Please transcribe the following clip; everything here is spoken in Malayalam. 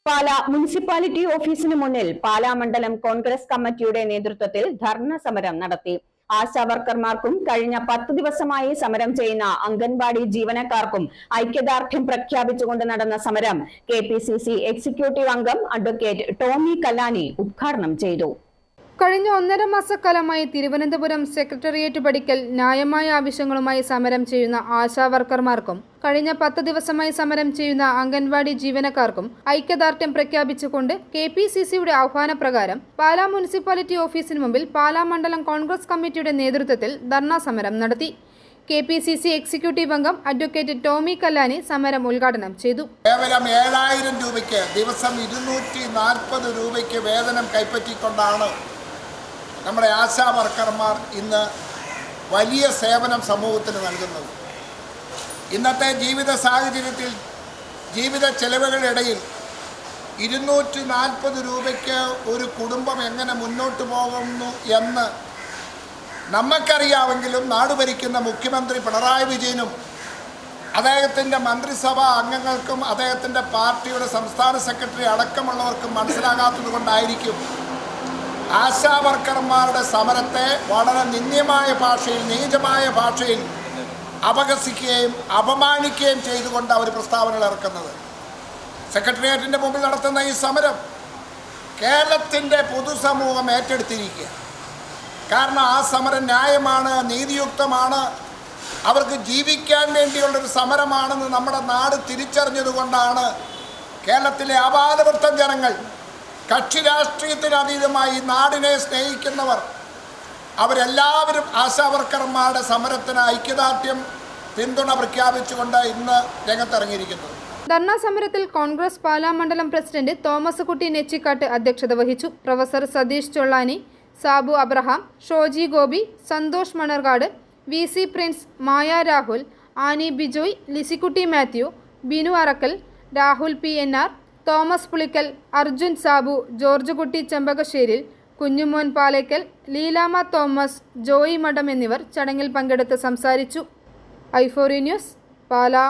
പാലാ മുനിസിപ്പാലിറ്റി ഓഫീസിന് മുന്നിൽ പാലാ മണ്ഡലം കോൺഗ്രസ് കമ്മിറ്റിയുടെ നേതൃത്വത്തിൽ ധർണ സമരം നടത്തി. ആശാവർക്കർമാർക്കും കഴിഞ്ഞ 10 ദിവസമായി സമരം ചെയ്യുന്ന അംഗൻവാടി ജീവനക്കാർക്കും ഐക്യദാർഢ്യം പ്രഖ്യാപിച്ചുകൊണ്ട് നടന്ന സമരം KPCC എക്സിക്യൂട്ടീവ് അംഗം അഡ്വക്കേറ്റ് ടോമി കല്ലാനി ഉദ്ഘാടനം ചെയ്തു. കഴിഞ്ഞ 1.5 മാസക്കാലമായി തിരുവനന്തപുരം സെക്രട്ടേറിയറ്റ് പടിക്കൽ ന്യായമായ ആവശ്യങ്ങളുമായി സമരം ചെയ്യുന്ന ആശാവർക്കർമാർക്കും കഴിഞ്ഞ 10 ദിവസമായി സമരം ചെയ്യുന്ന അംഗൻവാടി ജീവനക്കാർക്കും ഐക്യദാർഢ്യം പ്രഖ്യാപിച്ചുകൊണ്ട് KPCCയുടെ ആഹ്വാനപ്രകാരം പാലാ മുനിസിപ്പാലിറ്റി ഓഫീസിന് മുമ്പിൽ പാലാ മണ്ഡലം കോൺഗ്രസ് കമ്മിറ്റിയുടെ നേതൃത്വത്തിൽ ധർണാ സമരം നടത്തി. KPCC എക്സിക്യൂട്ടീവ് അംഗം അഡ്വക്കേറ്റ് ടോമി കല്ലാനി സമരം ഉദ്ഘാടനം ചെയ്തു. കേവലം 7000 രൂപയ്ക്ക് ദിവസം 240 രൂപയ്ക്ക് വേതനം കൈപ്പറ്റിക്കൊണ്ടാണ് നമ്മുടെ ആശാ വർക്കർമാർ ഇന്ന് വലിയ സേവനം സമൂഹത്തിന് നൽകുന്നത്. ഇന്നത്തെ ജീവിത സാഹചര്യത്തിൽ ജീവിത ചെലവുകളിടയിൽ 240 രൂപയ്ക്ക് ഒരു കുടുംബം എങ്ങനെ മുന്നോട്ട് പോകുന്നു എന്ന് നമുക്കറിയാമെങ്കിലും നാട് ഭരിക്കുന്ന മുഖ്യമന്ത്രി പിണറായി വിജയനും അദ്ദേഹത്തിൻ്റെ മന്ത്രിസഭാ അംഗങ്ങൾക്കും അദ്ദേഹത്തിൻ്റെ പാർട്ടിയുടെ സംസ്ഥാന സെക്രട്ടറി അടക്കമുള്ളവർക്കും മനസ്സിലാകാത്തത് കൊണ്ടായിരിക്കും ആശാ വർക്കർമാരുടെ സമരത്തെ വളരെ നിന്ദ്യമായ ഭാഷയിൽ, നീചമായ ഭാഷയിൽ അപഹസിക്കുകയും അപമാനിക്കുകയും ചെയ്തുകൊണ്ട് അവർ പ്രസ്താവനകൾ ഇറക്കുന്നത്. സെക്രട്ടേറിയറ്റിൻ്റെ മുമ്പിൽ നടത്തുന്ന ഈ സമരം കേരളത്തിൻ്റെ പൊതുസമൂഹം ഏറ്റെടുത്തിരിക്കുക. കാരണം ആ സമരം ന്യായമാണ്, നീതിയുക്തമാണ്, അവർക്ക് ജീവിക്കാൻ വേണ്ടിയുള്ളൊരു സമരമാണെന്ന് നമ്മുടെ നാട് തിരിച്ചറിഞ്ഞതുകൊണ്ടാണ് കേരളത്തിലെ ആപാലവൃത്തം ജനങ്ങൾ, കക്ഷി രാഷ്ട്രീയത്തിനതീതമായി നാടിനെ സ്നേഹിക്കുന്നവർ, അവരെല്ലാവരും ആശാവർക്കർമാരുടെ സമരത്തിന് ഐക്യദാർഢ്യം പിന്തുണ പ്രഖ്യാപിച്ചുകൊണ്ട് ഇന്ന് രംഗത്തിറങ്ങിയിരിക്കുന്നത്. ധർണാ സമരത്തിൽ കോൺഗ്രസ് പാലാ മണ്ഡലം പ്രസിഡന്റ് തോമസ് കുട്ടി നെച്ചിക്കാട്ട് അധ്യക്ഷത വഹിച്ചു. Professor Satheesh Chollani, Sabu Abraham, Shoji Gopi, Santhosh Manarcad, VC Prince, Maya Rahul, Annie Bijoy, Lissykutty Mathew, Binu Arackal, Rahul PNR, Thomas Pulickal, Arjun Sabu, George Kutty Chempakasseril, Kunjumon Palackal, Leelamma Thomas, Joy Madom എന്നിവർ ചടങ്ങിൽ പങ്കെടുത്ത് സംസാരിച്ചു. i4 news, Pala.